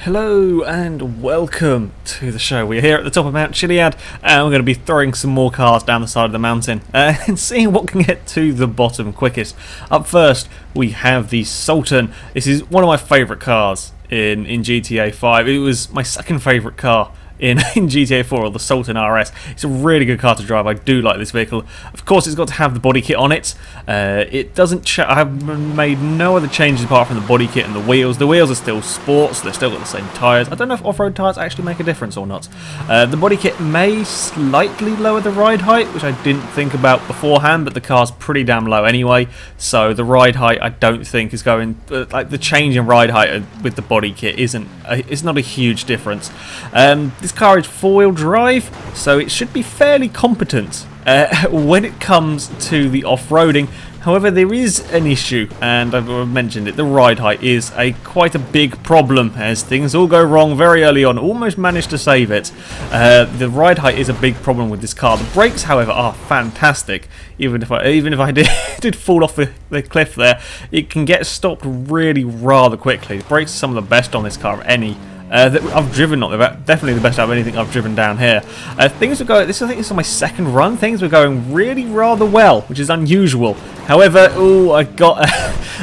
Hello and welcome to the show. We're here at the top of Mount Chiliad and we're going to be throwing some more cars down the side of the mountain and seeing what can get to the bottom quickest. Up first we have the Sultan. This is one of my favourite cars in GTA 5. It was my second favourite car in GTA 4, or the Sultan RS. It's a really good car to drive. I do like this vehicle. Of course, it's got to have the body kit on it. It doesn't. I have made no other changes apart from the body kit and the wheels. The wheels are still sports. They've still got the same tyres. I don't know if off-road tyres actually make a difference or not. The body kit may slightly lower the ride height, which I didn't think about beforehand, but the car's pretty damn low anyway. So the ride height, I don't think is going. Like the change in ride height with the body kit isn't. It's not a huge difference. This car is four-wheel drive, so it should be fairly competent when it comes to the off-roading. However, there is an issue, and I've mentioned it. The ride height is quite a big problem, as things all go wrong very early on. Almost managed to save it. The ride height is a big problem with this car. The brakes, however, are fantastic. Even if I did fall off the cliff there, it can get stopped really rather quickly. The brakes are some of the best on this car of any that I've driven. Definitely the best out of anything I've driven down here. Things were going. I think this is my second run. Things were going really rather well, which is unusual. However, I got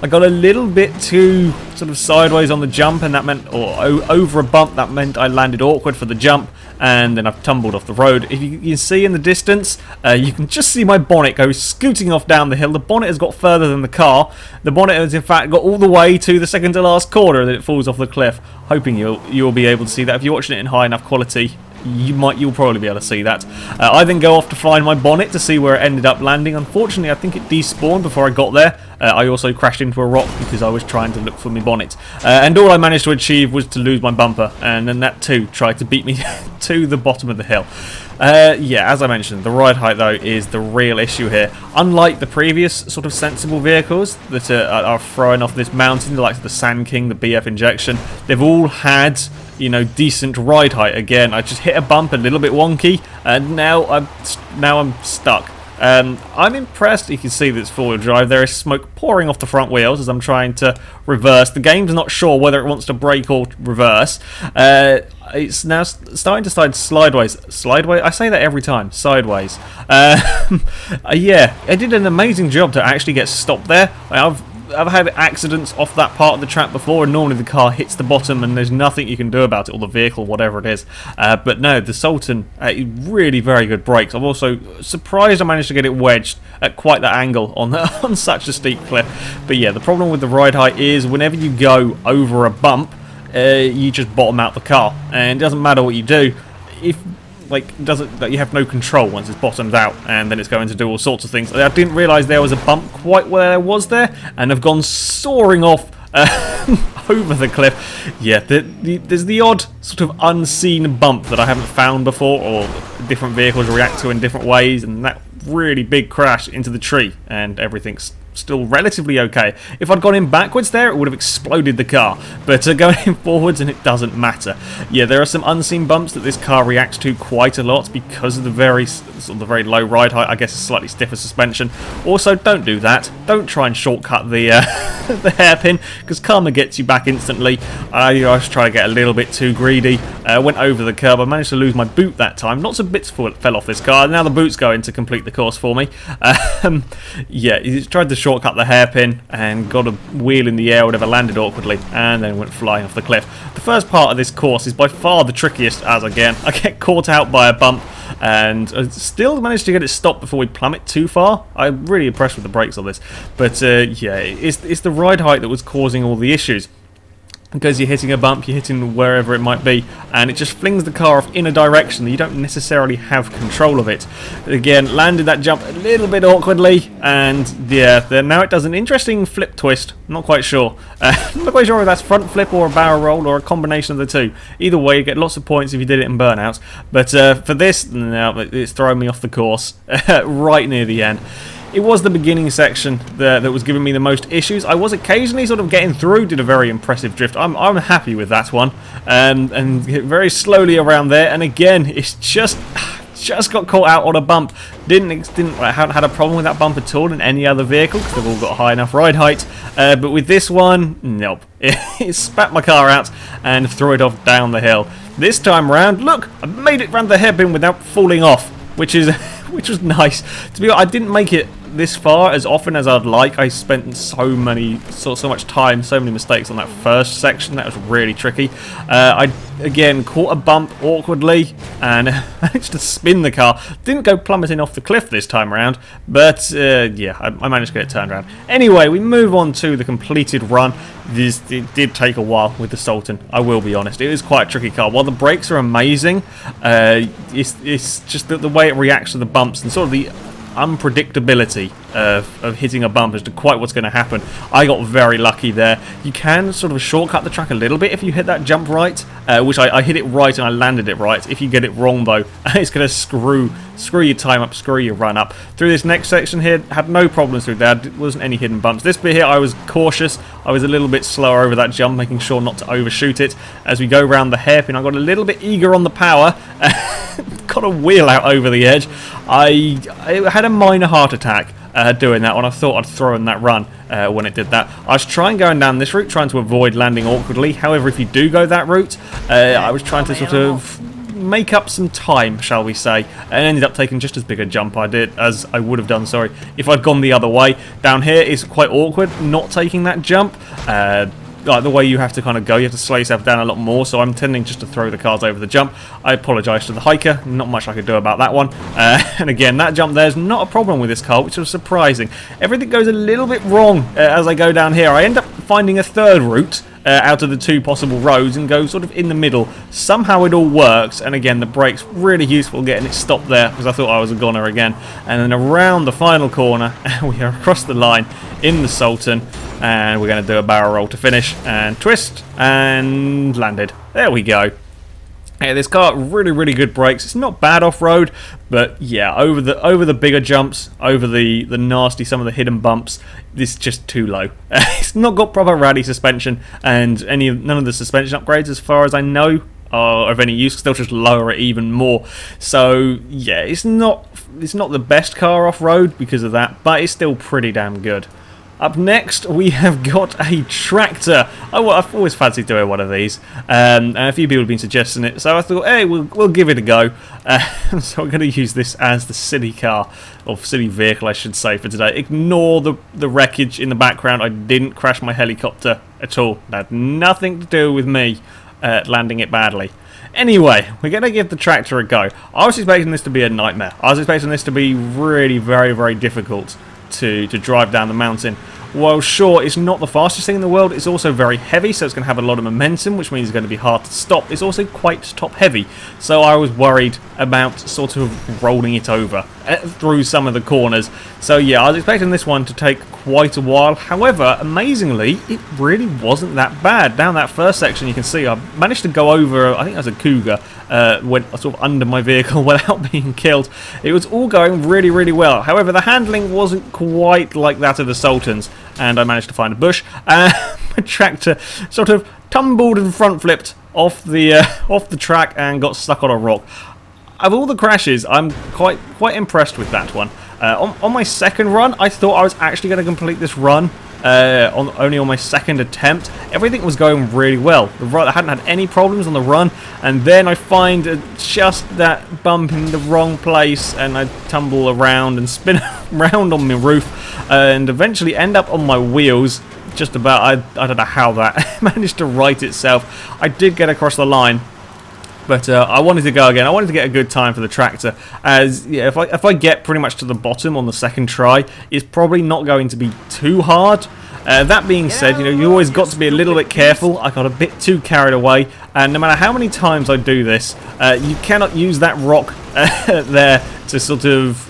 a little bit too sort of sideways on the jump, and that meant, or over a bump, that meant I landed awkward for the jump, and then I've tumbled off the road. If you can see in the distance, you can just see my bonnet go scooting off down the hill. The bonnet has got further than the car. The bonnet has in fact got all the way to the second to last corner, and then it falls off the cliff. Hoping you'll be able to see that. If you're watching it in high enough quality, you'll probably be able to see that. I then go off to find my bonnet to see where it ended up landing. Unfortunately, I think it despawned before I got there. I also crashed into a rock because I was trying to look for my bonnet. And all I managed to achieve was to lose my bumper, and then that too tried to beat me to the bottom of the hill. Yeah, as I mentioned, the ride height though is the real issue here. Unlike the previous sort of sensible vehicles that are throwing off this mountain, like the Sand King, the BF Injection, they've all had, you know, decent ride height. Again, I just hit a bump, a little bit wonky, and now I'm stuck. I'm impressed. You can see that it's four-wheel drive. There is smoke pouring off the front wheels as I'm trying to reverse. The game's not sure whether it wants to brake or reverse. It's now starting to slide sideways. Slideways? I say that every time. Sideways. Yeah, I did an amazing job to actually get stopped there. I've had accidents off that part of the track before, and normally the car hits the bottom and there's nothing you can do about it, or the vehicle, whatever it is. But no, the Sultan, really very good brakes. I'm also surprised I managed to get it wedged at quite that angle on such a steep cliff. But yeah, the problem with the ride height is whenever you go over a bump, you just bottom out the car, and it doesn't matter what you do. If you have no control once it's bottomed out, and then it's going to do all sorts of things. I didn't realise there was a bump quite where I was there, and have gone soaring off over the cliff. Yeah, there's the odd sort of unseen bump that I haven't found before, or different vehicles react to in different ways, and that really big crash into the tree, and everything's still relatively okay. If I'd gone in backwards there, it would have exploded the car, but going forwards, and it doesn't matter. Yeah, there are some unseen bumps that this car reacts to quite a lot because of the very low ride height. I guess a slightly stiffer suspension. Also, don't do that. Don't try and shortcut the the hairpin, because karma gets you back instantly. I was trying to get a little bit too greedy. Went over the curb. I managed to lose my boot that time. Lots of bits fell off this car. Now the boot's going to complete the course for me. Yeah, he tried to shortcut the hairpin and got a wheel in the air, whatever, landed awkwardly, and then went flying off the cliff. The first part of this course is by far the trickiest, as again, I get caught out by a bump and I still managed to get it stopped before we plummet too far. I'm really impressed with the brakes on this, but yeah, it's the ride height that was causing all the issues. Because you're hitting a bump, you're hitting wherever it might be, and it just flings the car off in a direction that you don't necessarily have control of it. Again, landed that jump a little bit awkwardly, and yeah, now it does an interesting flip twist. I'm not quite sure. I'm not quite sure if that's front flip or a barrel roll or a combination of the two. Either way, you get lots of points if you did it in burnouts. But for this, no, it's throwing me off the course right near the end. It was the beginning section that was giving me the most issues. I was occasionally sort of getting through, did a very impressive drift. I'm happy with that one, and very slowly around there. And again, it's just just got caught out on a bump. Haven't had a problem with that bump at all in any other vehicle because they've all got high enough ride height. But with this one, nope. It spat my car out and threw it off down the hill. This time round, look, I made it round the hairpin without falling off, which was nice. To be honest, I didn't make it this far as often as I'd like. I spent so much time, so many mistakes on that first section. That was really tricky. I again caught a bump awkwardly and managed to spin the car. Didn't go plummeting off the cliff this time around, but yeah, I managed to get it turned around. Anyway, we move on to the completed run. It did take a while with the Sultan, I will be honest. It is quite a tricky car. While the brakes are amazing, it's just the way it reacts to the bumps and sort of the unpredictability of hitting a bump as to quite what's going to happen. I got very lucky there. You can sort of shortcut the track a little bit if you hit that jump right, which I hit it right and I landed it right. If you get it wrong though, it's going to screw your time up, screw your run up. Through this next section here, had no problems through there. There wasn't any hidden bumps. This bit here, I was cautious. I was a little bit slower over that jump, making sure not to overshoot it. As we go around the hairpin, I got a little bit eager on the power. Got a wheel out over the edge. I had a minor heart attack doing that one. I thought I'd throw in that run when it did that. I was trying going down this route, trying to avoid landing awkwardly. However, if you do go that route, I was trying to sort of make up some time, shall we say, and ended up taking just as big a jump as I would have done, sorry, if I'd gone the other way. Down here is quite awkward, not taking that jump. Like the way you have to kind of go, you have to slow yourself down a lot more, so I'm tending just to throw the cars over the jump. I apologise to the hiker, not much I could do about that one. And again, that jump there's not a problem with this car, which was surprising. Everything goes a little bit wrong as I go down here. I end up finding a third route out of the two possible roads and go sort of in the middle. Somehow it all works, and again the brakes really useful getting it stopped there because I thought I was a goner again. And then around the final corner we are across the line in the Sultan, and we're going to do a barrel roll to finish and twist and landed. There we go. Yeah, this car really good brakes. It's not bad off-road, but yeah, over the bigger jumps, over the nasty, some of the hidden bumps, this is just too low. It's not got proper rally suspension, and none of the suspension upgrades, as far as I know, are of any use because they'll just lower it even more. So yeah, it's not the best car off-road because of that, but it's still pretty damn good. Up next, we have got a tractor. I've always fancied doing one of these, and a few people have been suggesting it, so I thought, hey, we'll give it a go. So I'm going to use this as the city car, or city vehicle, I should say, for today. Ignore the wreckage in the background. I didn't crash my helicopter at all. That had nothing to do with me landing it badly. Anyway, we're going to give the tractor a go. I was expecting this to be a nightmare. I was expecting this to be really very difficult to drive down the mountain. Well, sure, it's not the fastest thing in the world. It's also very heavy, so it's going to have a lot of momentum, which means it's going to be hard to stop. It's also quite top heavy, so I was worried about sort of rolling it over through some of the corners. So yeah, I was expecting this one to take quite a while. However, amazingly, it really wasn't that bad. Down that first section, you can see I managed to go over, I think that was a cougar, went sort of under my vehicle without being killed. It was all going really well. However, the handling wasn't quite like that of the Sultan's, and I managed to find a bush. My tractor sort of tumbled and front flipped off the track and got stuck on a rock. Of all the crashes, I'm quite impressed with that one. On my second run, I thought I was actually going to complete this run only on my second attempt. Everything was going really well. I hadn't had any problems on the run, and then I find just that bump in the wrong place, and I tumble around and spin around on my roof, and eventually end up on my wheels. Just about, I don't know how that managed to right itself. I did get across the line, but I wanted to go again. I wanted to get a good time for the tractor, as yeah, if I get pretty much to the bottom on the second try, it's probably not going to be too hard. That being said, you know, you always got to be a little bit careful. I got a bit too carried away, and no matter how many times I do this, you cannot use that rock there to sort of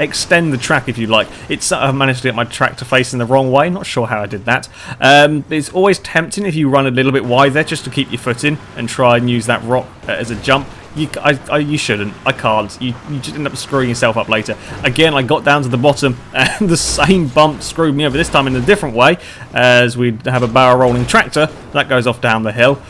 extend the track, if you like. I've managed to get my tractor facing the wrong way. Not sure how I did that. It's always tempting if you run a little bit wide there just to keep your foot in and try and use that rock as a jump. You shouldn't. I can't. You just end up screwing yourself up later. Again, I got down to the bottom, and the same bump screwed me over. This time in a different way, as we have a barrel rolling tractor that goes off down the hill.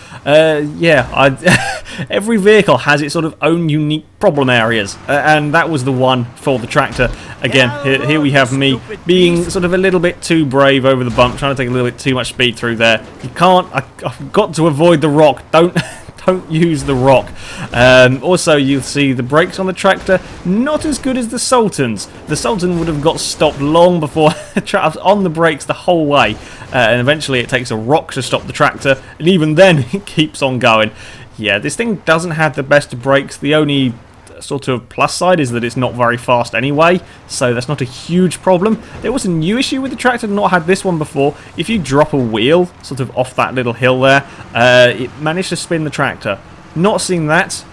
Every vehicle has its sort of own unique problem areas, and that was the one for the tractor. Again, here we have me being sort of a little bit too brave over the bump, trying to take a little bit too much speed through there. You can't. I've got to avoid the rock. Don't use the rock. Also, you'll see the brakes on the tractor not as good as the Sultan's. The Sultan would have got stopped long before I was on the brakes the whole way, and eventually it takes a rock to stop the tractor, and even then it keeps on going. Yeah, this thing doesn't have the best brakes. The only sort of plus side is that it's not very fast anyway, so that's not a huge problem. There was a new issue with the tractor, not had this one before. If you drop a wheel sort of off that little hill there, it managed to spin the tractor. Not seen that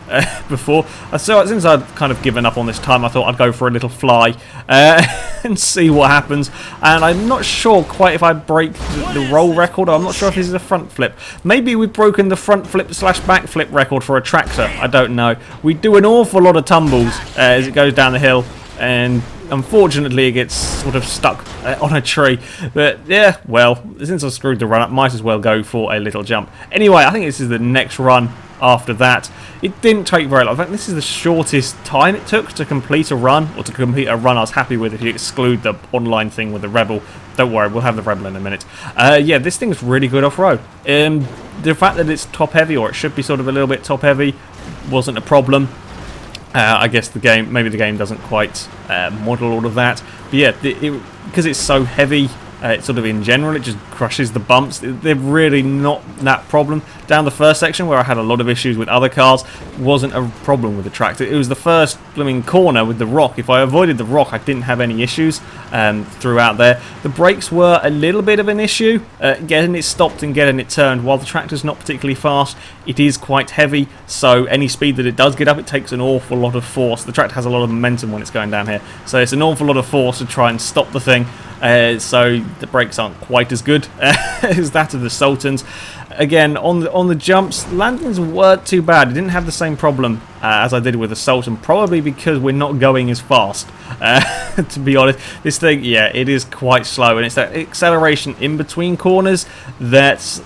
before. So since I'd kind of given up on this time, I thought I'd go for a little fly and see what happens. And I'm not sure quite if I break the roll record. I'm not sure if this is a front flip. Maybe we've broken the front flip slash back flip record for a tractor. I don't know. We do an awful lot of tumbles as it goes down the hill, and unfortunately it gets sort of stuck on a tree. But yeah, well, since I screwed the run up, might as well go for a little jump. Anyway, I think this is the next run. After that, it didn't take very long. In fact, this is the shortest time it took to complete a run, or to complete a run I was happy with if you exclude the online thing with the Rebel. Don't worry, we'll have the Rebel in a minute. Yeah, this thing's really good off-road. The fact that it's top-heavy, or it should be sort of a little bit top-heavy, wasn't a problem. I guess maybe the game doesn't quite model all of that. But yeah, because it's so heavy, sort of in general, it just crushes the bumps. They're really not that problem. Down the first section, where I had a lot of issues with other cars, wasn't a problem with the tractor. It was the first blooming corner with the rock. If I avoided the rock, I didn't have any issues throughout there. The brakes were a little bit of an issue, getting it stopped and getting it turned. While the tractor's not particularly fast, it is quite heavy, so any speed that it does get up, it takes an awful lot of force. The tractor has a lot of momentum when it's going down here, so it's an awful lot of force to try and stop the thing. So the brakes aren't quite as good as that of the Sultans. Again, on the jumps, landings weren't too bad. I didn't have the same problem as I did with the Sultan, probably because we're not going as fast. To be honest, this thing, yeah, it is quite slow, and it's that acceleration in between corners that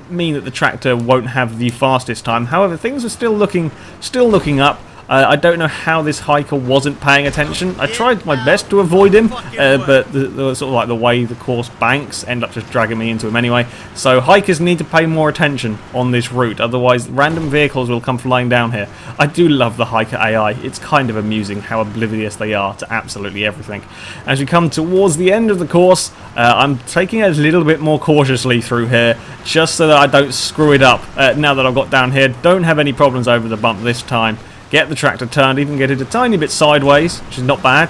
mean that the tractor won't have the fastest time. However, things are still looking up. I don't know how this hiker wasn't paying attention. I tried my best to avoid him, but the sort of like the way the course banks end up just dragging me into him anyway. So hikers need to pay more attention on this route, otherwise random vehicles will come flying down here. I do love the hiker AI. It's kind of amusing how oblivious they are to absolutely everything. As we come towards the end of the course, I'm taking it a little bit more cautiously through here, just so that I don't screw it up. Now that I've got down here, don't have any problems over the bump this time. Get the tractor turned, even get it a tiny bit sideways, which is not bad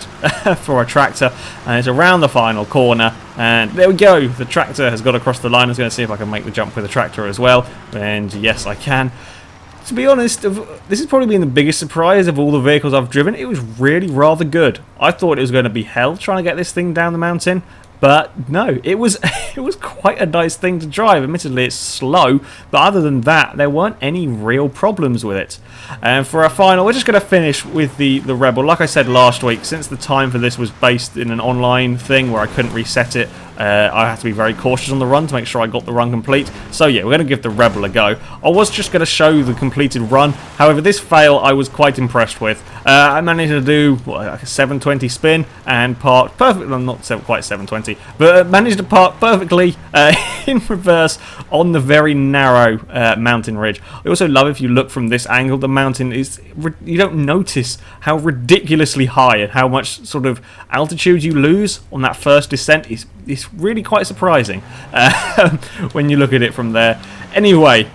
for a tractor. And it's around the final corner, and there we go. The tractor has got across the line. I was going to see if I can make the jump with the tractor as well, and yes, I can. To be honest, this has probably been the biggest surprise of all the vehicles I've driven. It was really rather good. I thought it was going to be hell trying to get this thing down the mountain. But no, it was quite a nice thing to drive. Admittedly, it's slow, but other than that, there weren't any real problems with it. And for our final, we're just going to finish with the Rebel. Like I said last week, since the time for this was based in an online thing where I couldn't reset it, I had to be very cautious on the run to make sure I got the run complete. So yeah, we're going to give the Rebel a go. I was just going to show the completed run. However, this fail I was quite impressed with. I managed to do like a 720 spin and park perfectly, well, not quite 720, but managed to park perfectly in reverse on the very narrow mountain ridge. I also love, if you look from this angle, the mountain is, you don't notice how ridiculously high and how much sort of altitude you lose on that first descent. It's really quite surprising when you look at it from there. Anyway,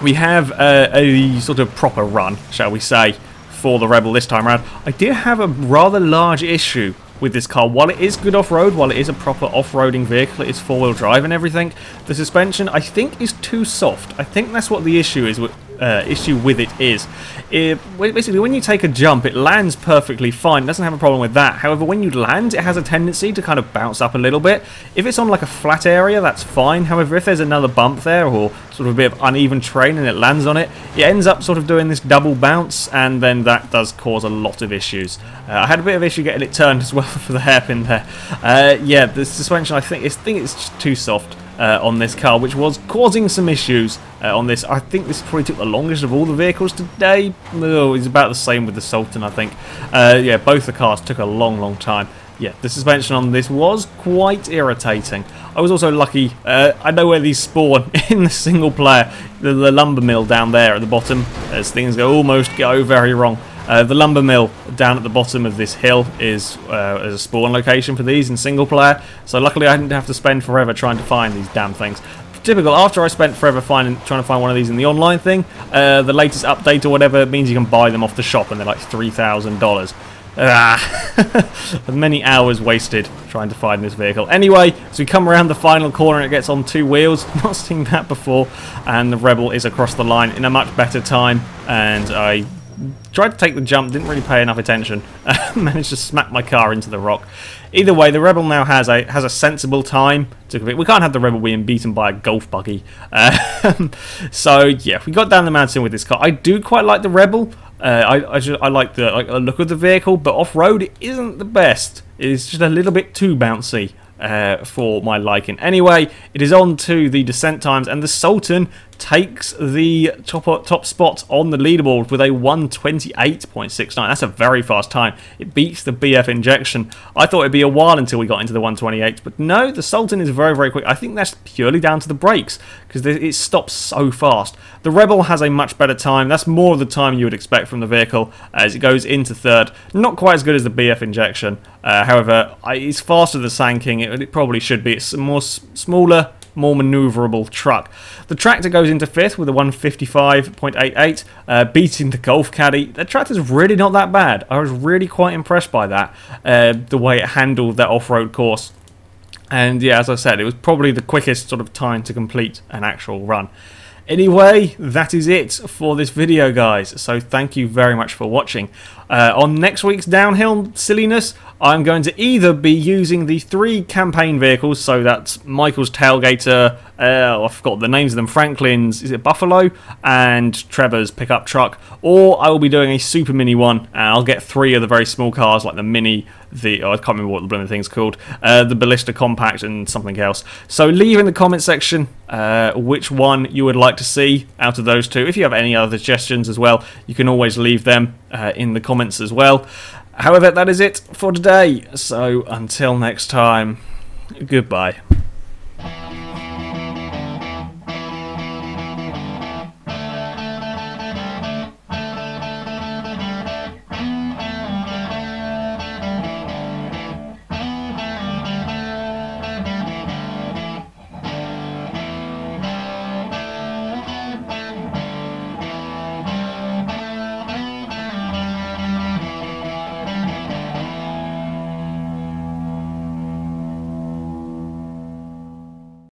we have a sort of proper run, shall we say, for the Rebel this time around. I did have a rather large issue with this car. While it is good off-road, while it is a proper off-roading vehicle, it is four-wheel drive and everything, the suspension, I think, is too soft. I think that's what the issue is issue with it is, basically when you take a jump, it lands perfectly fine. It doesn't have a problem with that. However, when you land, it has a tendency to kind of bounce up a little bit. If it's on like a flat area, that's fine. However, if there's another bump there or sort of a bit of uneven terrain and it lands on it, it ends up sort of doing this double bounce, and then that does cause a lot of issues. I had a bit of issue getting it turned as well for the hairpin there. Yeah, the suspension, I think it's just too soft on this car, which was causing some issues on this. I think this probably took the longest of all the vehicles today. Oh, it's about the same with the Sultan, I think. Yeah, both the cars took a long time. Yeah, the suspension on this was quite irritating. I was also lucky, I know where these spawn in the single player. The lumber mill down there at the bottom, as things almost go very wrong. The lumber mill down at the bottom of this hill is a spawn location for these in single player, so luckily I didn't have to spend forever trying to find these damn things. Typical, after I spent forever trying to find one of these in the online thing, the latest update or whatever means you can buy them off the shop and they're like $3,000. Many hours wasted trying to find this vehicle. Anyway, as we come around the final corner, it gets on two wheels. Not seen that before, and the Rebel is across the line in a much better time, and I tried to take the jump, didn't really pay enough attention, managed to smack my car into the rock. Either way, the Rebel now has a sensible time to compete. We can't have the Rebel being beaten by a golf buggy. So yeah, we got down the mountain with this car. I do quite like the Rebel. I like the look of the vehicle, but off-road it isn't the best. It's just a little bit too bouncy for my liking. Anyway, it is on to the descent times, and the Sultan takes the top spot on the leaderboard with a 128.69. That's a very fast time. It beats the BF injection. I thought it'd be a while until we got into the 128, but no, the Sultan is very quick. I think that's purely down to the brakes, because it stops so fast. The Rebel has a much better time. That's more of the time you would expect from the vehicle as it goes into third. Not quite as good as the BF injection. However, it's faster than Sand King. It probably should be. It's a smaller, more manoeuvrable truck. The Tractor goes into fifth with a 155.88, beating the Golf Caddy. The Tractor's really not that bad. I was really quite impressed by that, the way it handled that off-road course. And yeah, as I said, it was probably the quickest sort of time to complete an actual run. Anyway, that is it for this video, guys, so thank you very much for watching. On next week's Downhill Silliness, I'm going to either be using the 3 campaign vehicles, so that's Michael's Tailgater, I forgot the names of them, Franklin's, is it Buffalo, and Trevor's pickup truck, or I will be doing a super mini one, and I'll get 3 of the very small cars, like the Mini, I can't remember what the thing's called, the Ballista Compact, and something else. So leave in the comment section which one you would like to see out of those 2. If you have any other suggestions as well, you can always leave them in the comments as well. However, that is it for today, so until next time, goodbye.